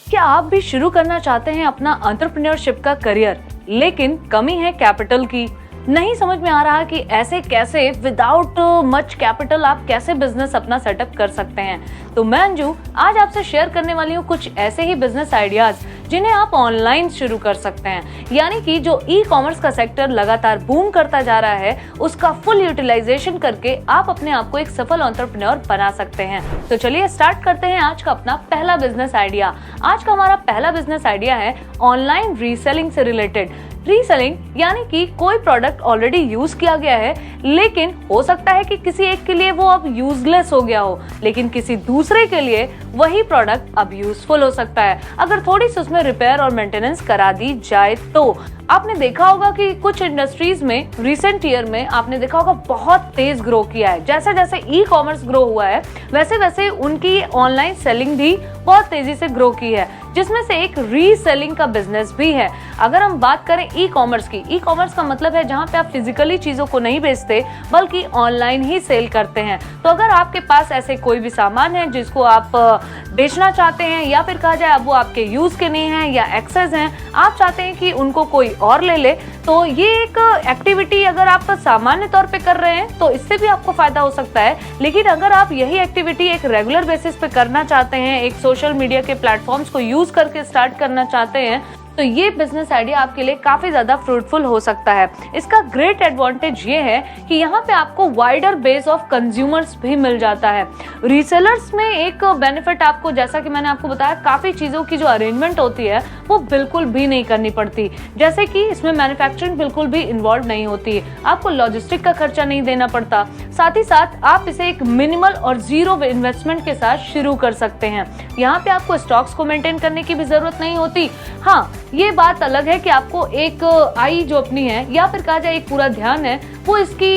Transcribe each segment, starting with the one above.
क्या आप भी शुरू करना चाहते हैं अपना एंटरप्रेन्योरशिप का करियर, लेकिन कमी है कैपिटल की? नहीं समझ में आ रहा कि ऐसे कैसे विदाउट मच कैपिटल आप कैसे बिजनेस अपना सेटअप कर सकते हैं? तो मैं अंजू आज आपसे शेयर करने वाली हूँ कुछ ऐसे ही बिजनेस आइडियाज जिन्हें आप ऑनलाइन शुरू कर सकते हैं। यानी कि जो ई कॉमर्स का सेक्टर लगातार बूम करता जा रहा है, उसका फुल यूटिलाइजेशन करके आप अपने आप को एक सफल एंटरप्रेन्योर बना सकते हैं। तो चलिए स्टार्ट करते हैं आज का अपना पहला बिजनेस आइडिया। आज का हमारा पहला बिजनेस आइडिया है ऑनलाइन रीसेलिंग से रिलेटेड। रीसेलिंग यानी कि कोई प्रोडक्ट ऑलरेडी यूज किया गया है, लेकिन हो सकता है कि किसी एक के लिए वो अब यूजलेस हो गया हो, लेकिन किसी दूसरे के लिए वही प्रोडक्ट अब यूजफुल हो सकता है अगर थोड़ी सी उसमें रिपेयर और मेंटेनेंस करा दी जाए तो। आपने देखा होगा कि कुछ इंडस्ट्रीज में रिसेंट ईयर में आपने देखा होगा बहुत तेज ग्रो किया है। जैसे जैसे ई कॉमर्स ग्रो हुआ है, वैसे वैसे उनकी ऑनलाइन सेलिंग भी बहुत तेजी से ग्रो की है, जिसमें से एक रीसेलिंग का बिजनेस भी है। अगर हम बात करें ई कॉमर्स की, ई कॉमर्स का मतलब है जहां पे आप फिजिकली चीजों को नहीं बेचते बल्कि ऑनलाइन ही सेल करते हैं। तो अगर आपके पास ऐसे कोई भी सामान है जिसको आप बेचना चाहते हैं, या फिर कहा जाए अब वो आपके यूज के नहीं है या एक्सेस हैं, आप चाहते हैं कि उनको कोई और ले ले, तो ये एक एक्टिविटी अगर आप सामान्य तौर पे कर रहे हैं तो इससे भी आपको फायदा हो सकता है। लेकिन अगर आप यही एक्टिविटी एक रेगुलर बेसिस पे करना चाहते हैं, एक सोशल मीडिया के प्लेटफॉर्म्स को यूज करके स्टार्ट करना चाहते हैं, तो ये बिजनेस आइडिया आपके लिए काफी ज्यादा फ्रूटफुल हो सकता है। इसका ग्रेट एडवांटेज ये है कि यहाँ पे आपको वाइडर बेस ऑफ कंज्यूमर्स भी मिल जाता है। रीसेलर्स में एक बेनिफिट आपको, जैसा कि मैंने आपको बताया, काफी चीजों की जो अरेंजमेंट होती है वो बिल्कुल भी नहीं करनी पड़ती। जैसे कि इसमें मैन्युफैक्चरिंग बिल्कुल भी इन्वॉल्व नहीं होती है, आपको लॉजिस्टिक का खर्चा नहीं देना पड़ता। साथ ही साथ आप इसे एक मिनिमल और जीरो इन्वेस्टमेंट के साथ शुरू कर सकते हैं। यहाँ पे आपको स्टॉक्स को मेंटेन करने की भी जरूरत नहीं होती। हाँ, ये बात अलग है कि आपको एक आई जो अपनी है, या फिर कहा जाए एक पूरा ध्यान है, वो इसकी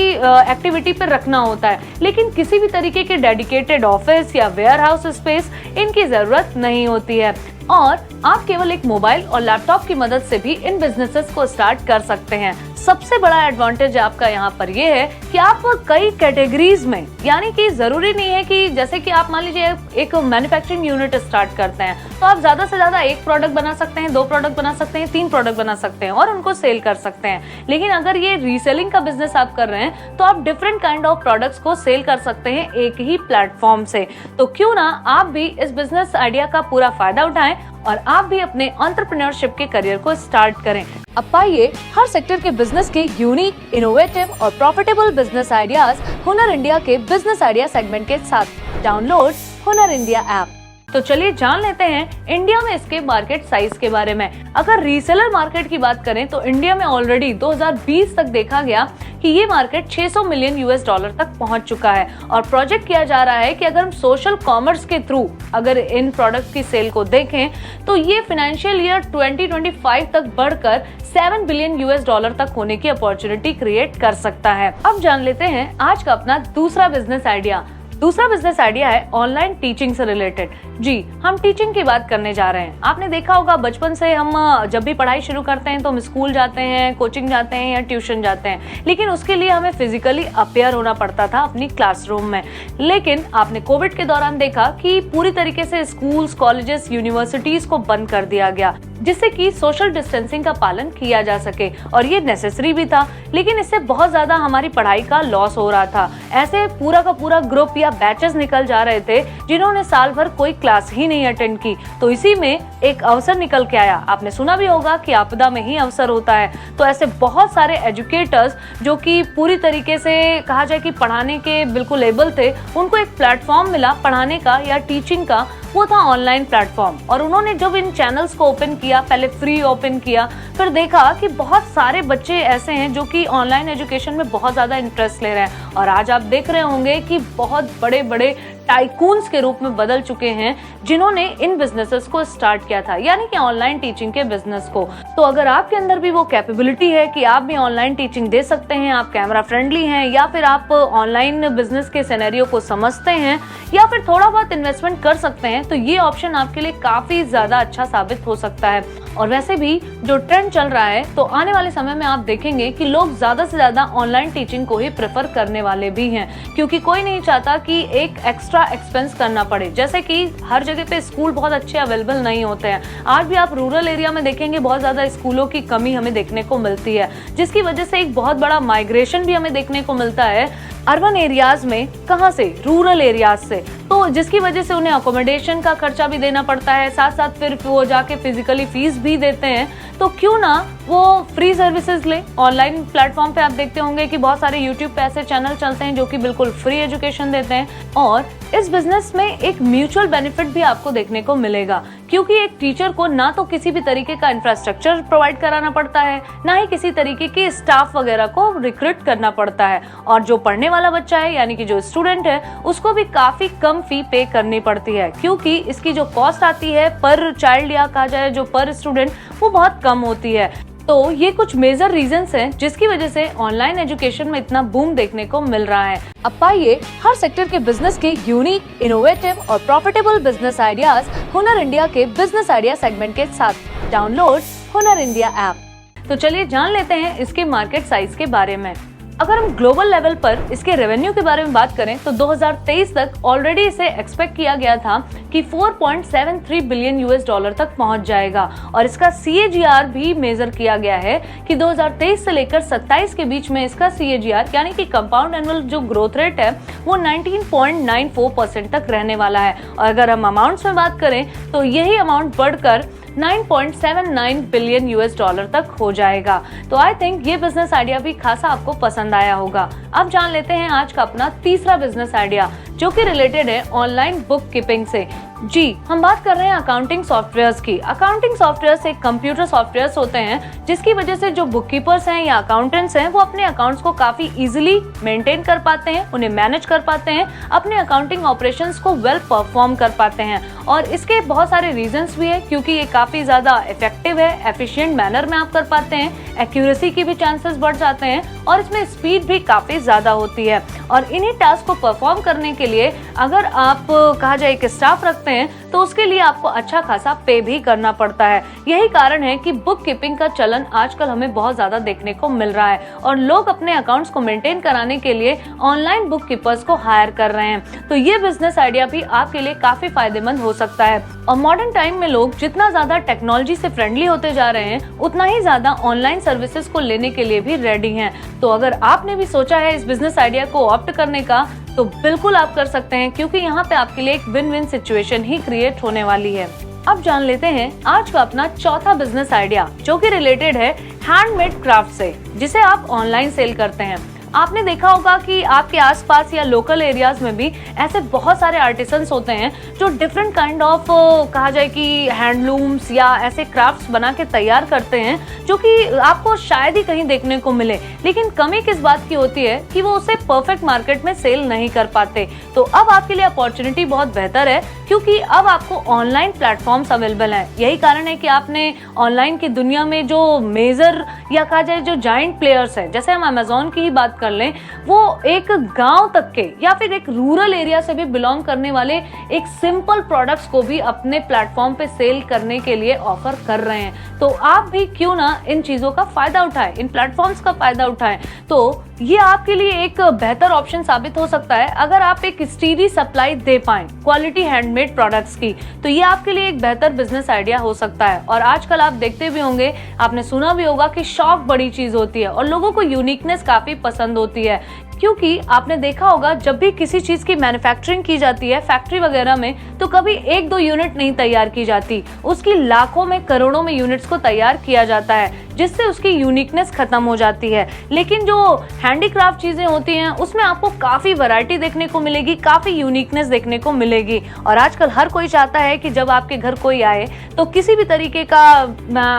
एक्टिविटी पर रखना होता है। लेकिन किसी भी तरीके के डेडिकेटेड ऑफिस या वेयर हाउस स्पेस इनकी जरूरत नहीं होती है, और आप केवल एक मोबाइल और लैपटॉप की मदद से भी इन बिजनेसेस को स्टार्ट कर सकते हैं। सबसे बड़ा एडवांटेज आपका यहाँ पर ये है कि आप कई कैटेगरीज में, यानी कि जरूरी नहीं है कि जैसे कि आप मान लीजिए एक मैन्युफैक्चरिंग यूनिट स्टार्ट करते हैं तो आप ज्यादा से ज्यादा एक प्रोडक्ट बना सकते हैं, 2 प्रोडक्ट बना सकते हैं, 3 प्रोडक्ट बना सकते हैं और उनको सेल कर सकते हैं। लेकिन अगर ये रीसेलिंग का बिजनेस आप कर रहे हैं तो आप डिफरेंट काइंड ऑफ प्रोडक्ट्स को सेल कर सकते हैं एक ही प्लेटफॉर्म से। तो क्यों ना आप भी इस बिजनेस आइडिया का पूरा फायदा उठाएं और आप भी अपने एंटरप्रेन्योरशिप के करियर को स्टार्ट करें। अब पाइए हर सेक्टर के बिजनेस के यूनिक, इनोवेटिव और प्रॉफिटेबल बिजनेस आइडियाज हुनर इंडिया के बिजनेस आइडिया सेगमेंट के साथ। डाउनलोड हुनर इंडिया ऐप। तो चलिए जान लेते हैं इंडिया में इसके मार्केट साइज के बारे में। अगर रीसेलर मार्केट की बात करें तो इंडिया में ऑलरेडी 2020 तक देखा गया कि ये मार्केट 600 मिलियन यूएस डॉलर तक पहुंच चुका है, और प्रोजेक्ट किया जा रहा है कि अगर हम सोशल कॉमर्स के थ्रू अगर इन प्रोडक्ट्स की सेल को देखें तो ये फाइनेंशियल ईयर 2025 तक बढ़कर 7 बिलियन यूएस डॉलर तक होने की अपॉर्चुनिटी क्रिएट कर सकता है। अब जान लेते हैं आज का अपना दूसरा बिजनेस आइडिया। दूसरा बिजनेस आइडिया है ऑनलाइन टीचिंग से रिलेटेड। जी, हम टीचिंग की बात करने जा रहे हैं। आपने देखा होगा बचपन से हम जब भी पढ़ाई शुरू करते हैं तो हम स्कूल जाते हैं, कोचिंग जाते हैं या ट्यूशन जाते हैं, लेकिन उसके लिए हमें फिजिकली अपीयर होना पड़ता था अपनी क्लासरूम में। लेकिन आपने कोविड के दौरान देखा कि पूरी तरीके से स्कूल्स, कॉलेजेस, यूनिवर्सिटीज को बंद कर दिया गया, जिससे कि सोशल डिस्टेंसिंग का पालन किया जा सके, और ये नेसेसरी भी था। लेकिन इससे बहुत ज्यादा हमारी पढ़ाई का लॉस हो रहा था। ऐसे पूरा का पूरा ग्रुप या बैचेस निकल जा रहे थे जिन्होंने साल भर कोई क्लास ही नहीं अटेंड की। तो इसी में एक अवसर निकल के आया। आपने सुना भी होगा कि आपदा में ही अवसर होता है। तो ऐसे बहुत सारे एजुकेटर्स जो कि पूरी तरीके से कहा जाए कि पढ़ाने के बिल्कुल एबल थे, उनको एक प्लेटफॉर्म मिला पढ़ाने का या टीचिंग का, वो था ऑनलाइन प्लेटफॉर्म। और उन्होंने जब इन चैनल्स को ओपन किया, पहले फ्री ओपन किया, फिर देखा कि बहुत सारे बच्चे ऐसे हैं जो कि ऑनलाइन एजुकेशन में बहुत ज्यादा इंटरेस्ट ले रहे हैं, और आज आप देख रहे होंगे कि बहुत बड़े बड़े टाइकून्स के रूप में बदल चुके हैं जिन्होंने इन बिजनेसेस को स्टार्ट किया था, यानी कि ऑनलाइन टीचिंग के बिजनेस को। तो अगर आपके अंदर भी वो कैपेबिलिटी है कि आप भी ऑनलाइन टीचिंग दे सकते हैं, आप कैमरा फ्रेंडली हैं, या फिर आप ऑनलाइन बिजनेस के सिनेरियो को समझते हैं, या फिर थोड़ा बहुत इन्वेस्टमेंट कर सकते हैं, तो ये ऑप्शन आपके लिए काफी ज्यादा अच्छा साबित हो सकता है। और वैसे भी जो ट्रेंड चल रहा है, तो आने वाले समय में आप देखेंगे कि लोग ज्यादा से ज्यादा ऑनलाइन टीचिंग को ही प्रेफर करने वाले भी हैं, क्योंकि कोई नहीं चाहता कि एक एक्स्ट्रा एक्स्ट्रा एक्सपेंस करना पड़े। जैसे कि हर जगह पे स्कूल बहुत अच्छे अवेलेबल नहीं होते हैं। आज भी आप रूरल एरिया में देखेंगे बहुत ज्यादा स्कूलों की कमी हमें देखने को मिलती है, जिसकी वजह से एक बहुत बड़ा माइग्रेशन भी हमें देखने को मिलता है अर्बन एरियाज में। कहां से? रूरल एरियाज से। तो जिसकी वजह से उन्हें अकोमोडेशन का खर्चा भी देना पड़ता है, साथ साथ फिर वो जाके फिजिकली फीस भी देते हैं। तो क्यों ना वो फ्री सर्विसेज ले। ऑनलाइन प्लेटफॉर्म पे आप देखते होंगे कि बहुत सारे यूट्यूब पे ऐसे चैनल चलते हैं जो कि बिल्कुल फ्री एजुकेशन देते हैं। और इस बिजनेस में एक म्यूचुअल बेनिफिट भी आपको देखने को मिलेगा, क्योंकि एक टीचर को ना तो किसी भी तरीके का इंफ्रास्ट्रक्चर प्रोवाइड कराना पड़ता है, ना ही किसी तरीके के स्टाफ वगैरह को रिक्रूट करना पड़ता है। और जो पढ़ने वाला बच्चा है यानी कि जो स्टूडेंट है उसको भी काफी कम फी पे करनी पड़ती है, क्योंकि इसकी जो कॉस्ट आती है पर चाइल्ड या कहा जाए जो पर स्टूडेंट, वो बहुत कम होती है। तो ये कुछ मेजर रीजंस हैं जिसकी वजह से ऑनलाइन एजुकेशन में इतना बूम देखने को मिल रहा है। अब पाइए हर सेक्टर के बिजनेस के यूनिक, इनोवेटिव और प्रॉफिटेबल बिजनेस आइडियाज हुनर इंडिया के बिजनेस आइडिया सेगमेंट के साथ। डाउनलोड हुनर इंडिया ऐप। तो चलिए जान लेते हैं इसके मार्केट साइज के बारे में। अगर हम ग्लोबल लेवल पर इसके रेवेन्यू के बारे में बात करें तो 2023 तक ऑलरेडी इसे एक्सपेक्ट किया गया था कि 4.73 बिलियन यूएस डॉलर तक पहुंच जाएगा। और इसका CAGR भी मेजर किया गया है कि 2023 से लेकर 27 के बीच में इसका CAGR यानी कि कंपाउंड एनुअल जो ग्रोथ रेट है वो 19.94% तक रहने वाला है। और अगर हम अमाउंट्स में बात करें तो यही अमाउंट बढ़कर 9.79 बिलियन यूएस डॉलर तक हो जाएगा। तो आई थिंक ये बिजनेस आइडिया भी खासा आपको पसंद आया होगा। अब जान लेते हैं आज का अपना तीसरा बिजनेस आइडिया, जो कि रिलेटेड है ऑनलाइन बुक कीपिंग से। जी, हम बात कर रहे हैं अकाउंटिंग सॉफ्टवेयर्स की। अकाउंटिंग सॉफ्टवेयर्स एक कंप्यूटर सॉफ्टवेयर्स होते हैं जिसकी वजह से जो बुक कीपर्स हैं या अकाउंटेंट्स हैं वो अपने अकाउंट्स को काफी इजीली मेंटेन कर पाते हैं, उन्हें मैनेज कर पाते हैं, अपने अकाउंटिंग ऑपरेशंस को वेल परफॉर्म कर पाते हैं। और इसके बहुत सारे रीजंस भी है, क्योंकि ये काफी ज्यादा इफेक्टिव है, एफिशिएंट मैनर में आप कर पाते हैं, एक्यूरेसी की भी चांसेस बढ़ जाते हैं और इसमें स्पीड भी काफी ज्यादा होती है। और इन्हीं टास्क को परफॉर्म करने के लिए अगर आप कहा जाए कि स्टाफ रखते हैं तो उसके लिए आपको अच्छा खासा पे भी करना पड़ता है। यही कारण है कि बुक कीपिंग का चलन आजकल हमें बहुत ज्यादा देखने को मिल रहा है और लोग अपने अकाउंट्स को मेंटेन कराने के लिए ऑनलाइन बुक कीपर्स को हायर कर रहे हैं। तो ये बिजनेस आइडिया भी आपके लिए काफी फायदेमंद हो सकता है। और मॉडर्न टाइम में लोग जितना ज्यादा टेक्नोलॉजी से फ्रेंडली होते जा रहे हैं उतना ही ज्यादा ऑनलाइन सर्विसेज को लेने के लिए भी रेडी हैं। तो अगर आपने भी सोचा है इस बिजनेस आइडिया को ऑप्ट करने का तो बिल्कुल आप कर सकते हैं, क्योंकि यहाँ पे आपके लिए एक विन विन सिचुएशन ही क्रिएट होने वाली है। अब जान लेते हैं आज का अपना चौथा बिजनेस आइडिया, जो कि रिलेटेड है हैंडमेड क्राफ्ट से, जिसे आप ऑनलाइन सेल करते हैं। आपने देखा होगा कि आपके आसपास या लोकल एरियाज में भी ऐसे बहुत सारे आर्टिसंस होते हैं जो डिफरेंट काइंड ऑफ कहा जाए कि हैंडलूम्स या ऐसे क्राफ्ट्स बना के तैयार करते हैं, जो कि आपको शायद ही कहीं देखने को मिले। लेकिन कमी किस बात की होती है कि वो उसे परफेक्ट मार्केट में सेल नहीं कर पाते। तो अब आपके लिए अपॉर्चुनिटी बहुत बेहतर है, क्योंकि अब आपको ऑनलाइन प्लेटफॉर्म्स अवेलेबल हैं। यही कारण है कि आपने ऑनलाइन की दुनिया में जो मेजर या कहा जाए जो जायंट प्लेयर्स हैं, जैसे हम अमेज़न की ही बात कर लें, वो एक गांव तक के या फिर एक रूरल एरिया से भी बिलोंग करने वाले एक सिंपल प्रोडक्ट्स को भी अपने प्लेटफॉर्म पे सेल करने के लिए ऑफर कर रहे हैं। तो आप भी क्यों ना इन चीजों का फायदा उठाएं, इन प्लेटफॉर्म्स का फायदा उठाएं। तो ये आपके लिए एक बेहतर ऑप्शन साबित हो सकता है अगर आप एक स्टीडी सप्लाई दे पाएं क्वालिटी हैंडमेड प्रोडक्ट्स की। तो ये आपके लिए एक बेहतर बिजनेस आइडिया हो सकता है। और आजकल आप देखते भी होंगे, आपने सुना भी होगा कि शौक बड़ी चीज होती है और लोगों को यूनिकनेस काफी पसंद होती है। क्योंकि आपने देखा होगा जब भी किसी चीज की मैन्युफैक्चरिंग की जाती है फैक्ट्री वगैरह में, तो कभी 1-2 यूनिट नहीं तैयार की जाती, उसकी लाखों में करोड़ों में यूनिट्स को तैयार किया जाता है, जिससे उसकी यूनिकनेस खत्म हो जाती है। लेकिन जो हैंडीक्राफ्ट चीजें होती हैं उसमें आपको काफी वैरायटी देखने को मिलेगी, काफी यूनिकनेस देखने को मिलेगी। और आजकल हर कोई चाहता है कि जब आपके घर कोई आए तो किसी भी तरीके का,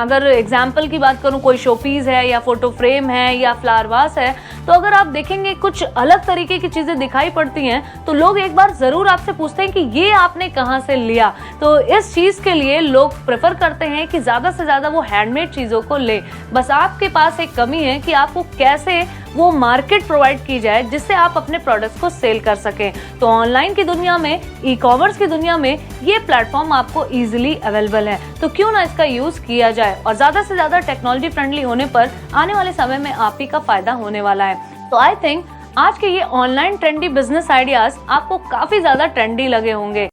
अगर एग्जाम्पल की बात करूं, कोई शोपीस है या फोटो फ्रेम है या फ्लावर वास है, तो अगर आप देखेंगे कुछ अलग तरीके की चीजें दिखाई पड़ती हैं तो लोग एक बार जरूर आपसे पूछते हैं कि ये आपने कहाँ से लिया। तो इस चीज के लिए लोग प्रेफर करते हैं कि ज्यादा से ज्यादा वो हैंडमेड चीजों को ले। बस आपके पास एक कमी है कि आपको कैसे वो मार्केट प्रोवाइड की जाए जिससे आप अपने प्रोडक्ट्स को सेल कर सकें। तो ऑनलाइन की दुनिया में, ई कॉमर्स की दुनिया में ये प्लेटफॉर्म आपको इजीली अवेलेबल है। तो क्यों ना इसका यूज किया जाए, और ज्यादा से ज्यादा टेक्नोलॉजी फ्रेंडली होने पर आने वाले समय में आप ही का फायदा होने वाला है। तो आई थिंक आज के ये ऑनलाइन ट्रेंडी बिजनेस आइडियाज आपको काफी ज्यादा ट्रेंडी लगे होंगे,